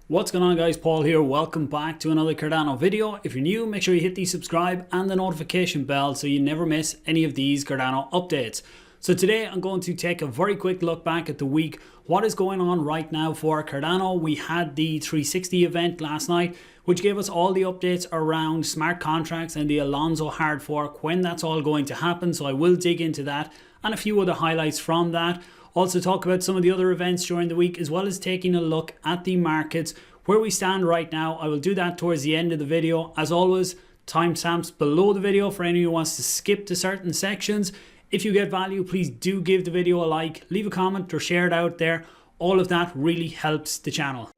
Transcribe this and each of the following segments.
What's going on, guys? Paul here. Welcome back to another Cardano video. If you're new, make sure you hit the subscribe and the notification bell so you never miss any of these Cardano updates. So today I'm going to take a very quick look back at the week. What is going on right now for Cardano? We had the 360 event last night, which gave us all the updates around smart contracts and the Alonzo hard fork, when that's all going to happen. So I will dig into that and a few other highlights from that. Also talk about some of the other events during the week, as well as taking a look at the markets, where we stand right now. I will do that towards the end of the video. As always, timestamps below the video for anyone who wants to skip to certain sections. If you get value, please do give the video a like, leave a comment or share it out there. All of that really helps the channel.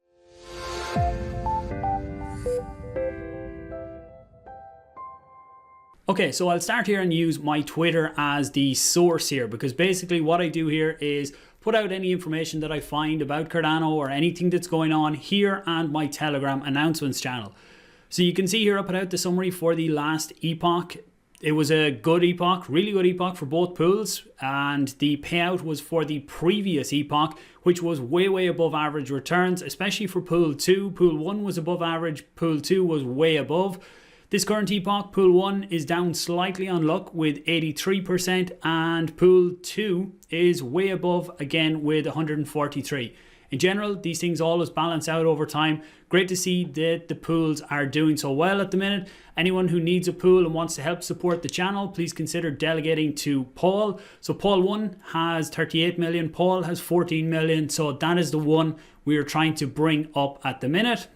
Okay, so I'll start here and use my Twitter as the source here, because basically what I do here is put out any information that I find about Cardano or anything that's going on here, and my Telegram announcements channel. So you can see here I put out the summary for the last epoch. It was a good epoch, really good epoch for both pools, and the payout was for the previous epoch, which was way above average returns, especially for pool 2. Pool 1 was above average, pool 2 was way above. This current epoch, pool 1 is down slightly on luck with 83%, and pool 2 is way above again with 143. In general, these things always balance out over time. Great to see that the pools are doing so well at the minute. Anyone who needs a pool and wants to help support the channel, please consider delegating to Paul. So Paul 1 has 38 million, Paul has 14 million. So that is the one we are trying to bring up at the minute.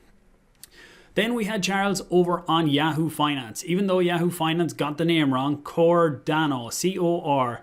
Then we had Charles over on Yahoo Finance. Even though Yahoo Finance got the name wrong, Cardano, C-O-R.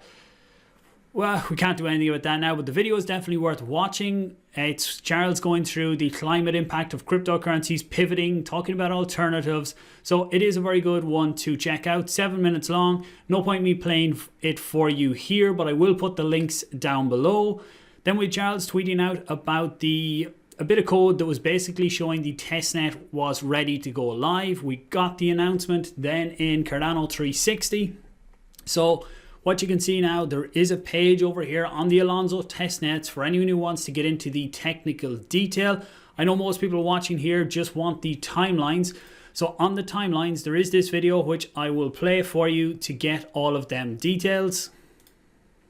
Well, we can't do anything about that now, but the video is definitely worth watching. It's Charles going through the climate impact of cryptocurrencies, pivoting, talking about alternatives. So it is a very good one to check out. 7 minutes long. No point me playing it for you here, but I will put the links down below. Then with Charles tweeting out about a bit of code that was basically showing the testnet was ready to go live. We got the announcement then in Cardano 360. So what you can see now, there is a page over here on the Alonzo testnets for anyone who wants to get into the technical detail. I know most people watching here just want the timelines. So on the timelines, there is this video which I will play for you to get all of them details.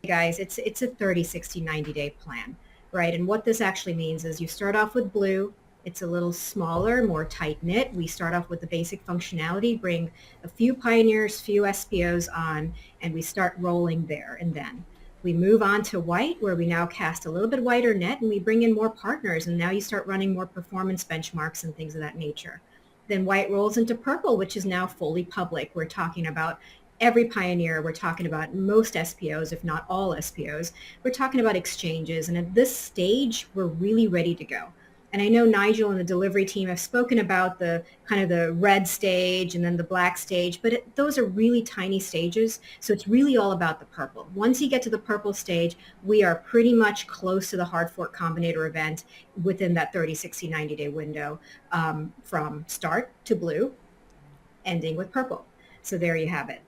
Hey guys, it's a 30, 60, 90-day plan. Right, and what this actually means is you start off with blue. It's a little smaller, more tight-knit. We start off with the basic functionality, bring a few pioneers, few SPOs on, and we start rolling there. And then we move on to white, where we now cast a little bit wider net, and we bring in more partners, and now you start running more performance benchmarks and things of that nature. Then white rolls into purple, which is now fully public. We're talking about every pioneer, we're talking about most SPOs, if not all SPOs. We're talking about exchanges, and at this stage, we're really ready to go. And I know Nigel and the delivery team have spoken about the kind of the red stage and then the black stage, but those are really tiny stages, so it's really all about the purple. Once you get to the purple stage, we are pretty much close to the hard fork combinator event within that 30, 60, 90-day window, from start to blue, ending with purple. So there you have it.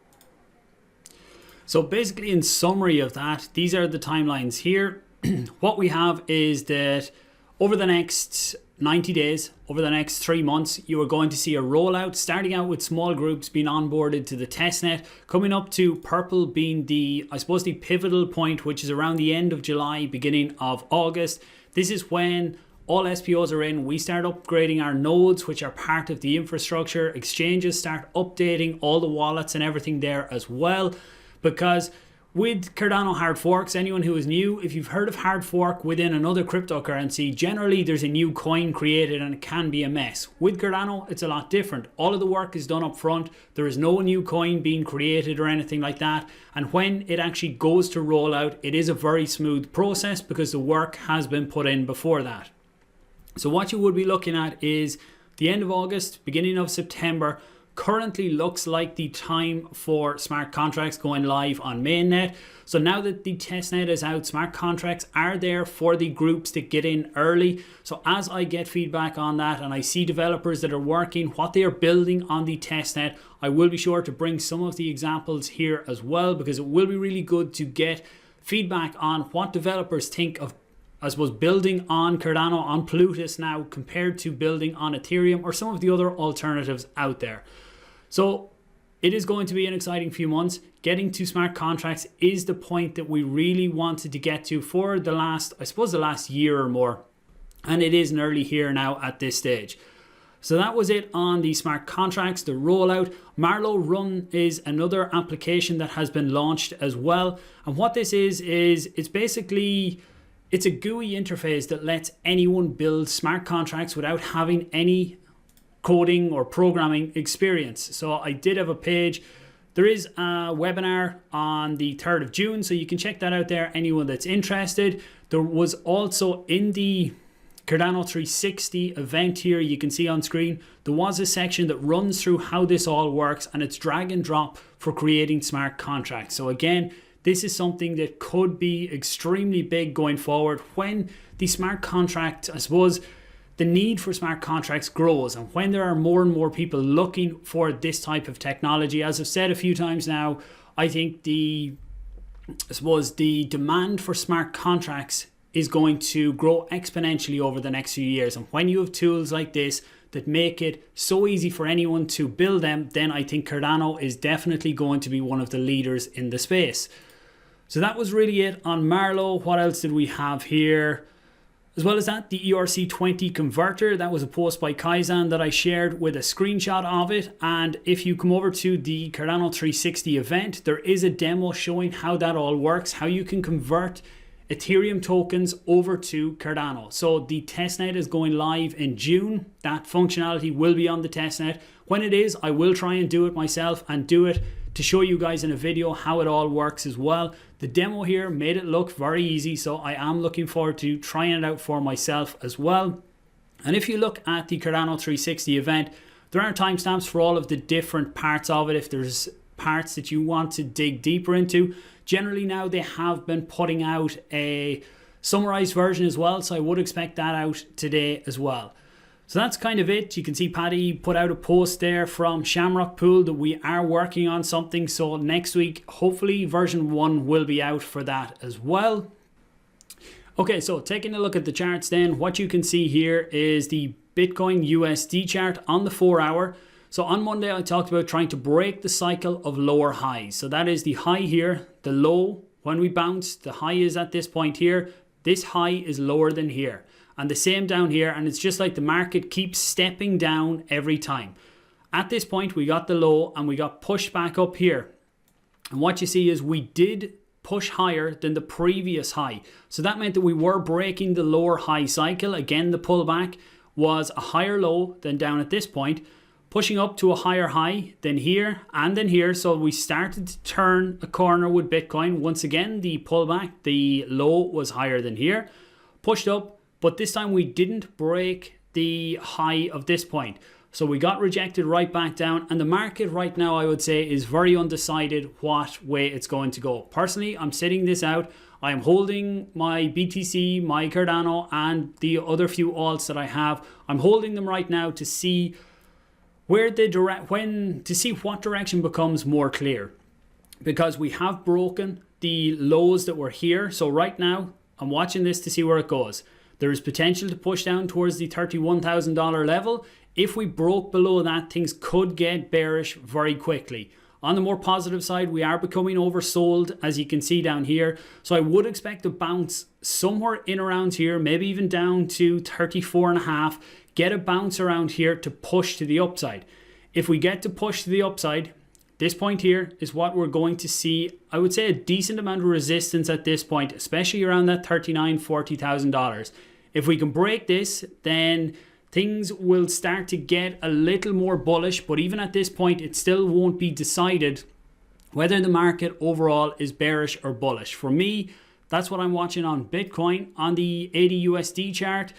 So basically, in summary of that, these are the timelines here. What we have is that over the next 90 days, over the next 3 months, you are going to see a rollout, starting out with small groups being onboarded to the testnet, coming up to purple being the, I suppose, the pivotal point, which is around the end of July, beginning of August. This is when all SPOs are in. We start upgrading our nodes, which are part of the infrastructure. Exchanges start updating all the wallets and everything there as well. Because with Cardano hard forks, anyone who is new, if you've heard of hard fork within another cryptocurrency, generally there's a new coin created and it can be a mess. With Cardano, it's a lot different. All of the work is done up front. There is no new coin being created or anything like that. And when it actually goes to rollout, it is a very smooth process because the work has been put in before that. So what you would be looking at is the end of August, beginning of September. Currently looks like the time for smart contracts going live on mainnet. So now that the testnet is out, smart contracts are there for the groups that get in early. So as I get feedback on that and I see developers that are working, what they are building on the testnet, I will be sure to bring some of the examples here as well, because it will be really good to get feedback on what developers think of I suppose, building on Cardano, on Plutus now, compared to building on Ethereum or some of the other alternatives out there. So it is going to be an exciting few months. Getting to smart contracts is the point that we really wanted to get to for the last, I suppose, the last year or more. And it is nearly here now at this stage. So that was it on the smart contracts, the rollout. Marlowe Run is another application that has been launched as well. And what this is it's basically, it's a GUI interface that lets anyone build smart contracts without having any coding or programming experience. So I did have a page. There is a webinar on the 3rd of June, so you can check that out there, anyone that's interested. There was also in the Cardano 360 event here, you can see on screen, there was a section that runs through how this all works, and it's drag and drop for creating smart contracts. So again, this is something that could be extremely big going forward when the smart contract, I suppose, the need for smart contracts grows, and when there are more and more people looking for this type of technology. As I've said a few times now, I think the demand for smart contracts is going to grow exponentially over the next few years. And when you have tools like this that make it so easy for anyone to build them, then I think Cardano is definitely going to be one of the leaders in the space. So that was really it on Marlowe. What else did we have here? As well as that, the ERC20 converter, that was a post by Kaizen that I shared with a screenshot of it. And if you come over to the Cardano 360 event, there is a demo showing how that all works, how you can convert Ethereum tokens over to Cardano. So the testnet is going live in June. That functionality will be on the testnet. When it is, I will try and do it myself and do it to show you guys in a video how it all works as well. The demo here made it look very easy, so I am looking forward to trying it out for myself as well. And if you look at the Cardano 360 event, there are timestamps for all of the different parts of it if there's parts that you want to dig deeper into. Generally now they have been putting out a summarized version as well, so I would expect that out today as well. So that's kind of it. You can see Paddy put out a post there from Shamrock Pool that we are working on something. So next week, hopefully version 1 will be out for that as well. Okay, so taking a look at the charts then, what you can see here is the Bitcoin USD chart on the 4-hour. So on Monday, I talked about trying to break the cycle of lower highs. So that is the high here, the low. When we bounce, the high is at this point here. This high is lower than here. And the same down here, and it's just like the market keeps stepping down every time. At this point, we got the low and we got pushed back up here. And what you see is we did push higher than the previous high. So that meant that we were breaking the lower high cycle. Again, the pullback was a higher low than down at this point, pushing up to a higher high than here and then here. So we started to turn a corner with Bitcoin. Once again, the pullback, the low was higher than here, pushed up. But this time we didn't break the high of this point. So we got rejected right back down. And the market right now, I would say, is very undecided what way it's going to go. Personally, I'm sitting this out. I am holding my BTC, my Cardano, and the other few alts that I have. I'm holding them right now to see where to see what direction becomes more clear. Because we have broken the lows that were here. So right now, I'm watching this to see where it goes. There is potential to push down towards the $31,000 level. If we broke below that, things could get bearish very quickly. On the more positive side, we are becoming oversold, as you can see down here. So I would expect to bounce somewhere in around here, maybe even down to 34.5. Get a bounce around here to push to the upside. If we get to push to the upside, this point here is what we're going to see. I would say a decent amount of resistance at this point, especially around that $39,000, $40,000. If we can break this, then things will start to get a little more bullish. But even at this point, it still won't be decided whether the market overall is bearish or bullish. For me, that's what I'm watching on Bitcoin. On the ADUSD chart,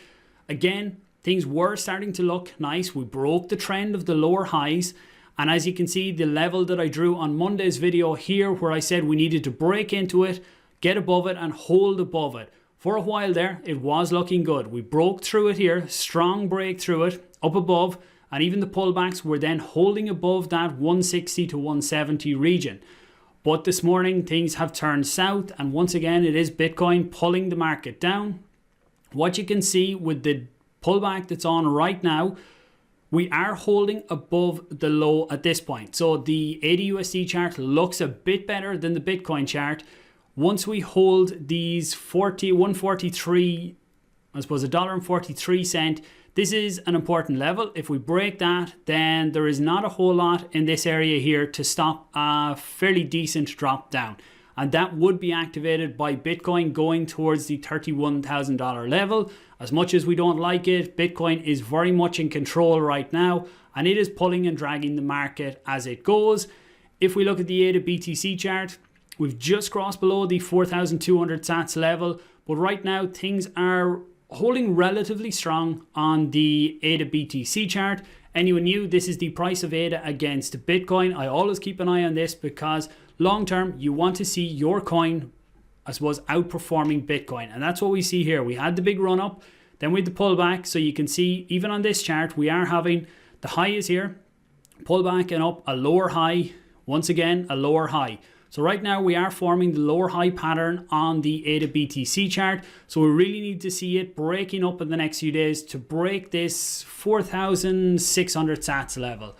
again, things were starting to look nice. We broke the trend of the lower highs. And as you can see, the level that I drew on Monday's video here, where I said we needed to break into it, get above it and hold above it. For a while there, it was looking good. We broke through it here, strong break through it, up above, and even the pullbacks were then holding above that 160 to 170 region. But this morning, things have turned south, and once again, it is Bitcoin pulling the market down. what you can see with the pullback that's on right now, we are holding above the low at this point. So the ADUSD chart looks a bit better than the Bitcoin chart. Once we hold these 143, I suppose $1.43, this is an important level. If we break that, then there is not a whole lot in this area here to stop a fairly decent drop down. And that would be activated by Bitcoin going towards the $31,000 level. As much as we don't like it, Bitcoin is very much in control right now, and it is pulling and dragging the market as it goes. If we look at the ADA BTC chart, we've just crossed below the 4,200 sats level, but right now things are holding relatively strong on the ADA BTC chart. Anyone new, this is the price of ADA against Bitcoin. I always keep an eye on this because long term, you want to see your coin, I suppose, outperforming Bitcoin. And that's what we see here. We had the big run up, then we had the pullback. So you can see even on this chart, we are having the high is here, pullback and up, a lower high, once again, a lower high. So right now we are forming the lower high pattern on the ADA BTC chart. So we really need to see it breaking up in the next few days to break this 4,600 sats level.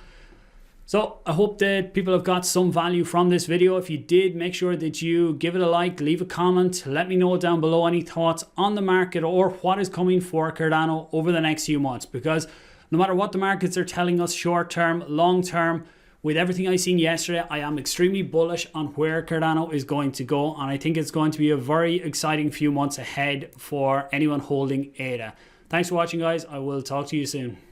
So I hope that people have got some value from this video. If you did, make sure that you give it a like, leave a comment, let me know down below any thoughts on the market or what is coming for Cardano over the next few months. Because no matter what the markets are telling us short term, long term, with everything I seen yesterday, I am extremely bullish on where Cardano is going to go. And I think it's going to be a very exciting few months ahead for anyone holding ADA. Thanks for watching, guys. I will talk to you soon.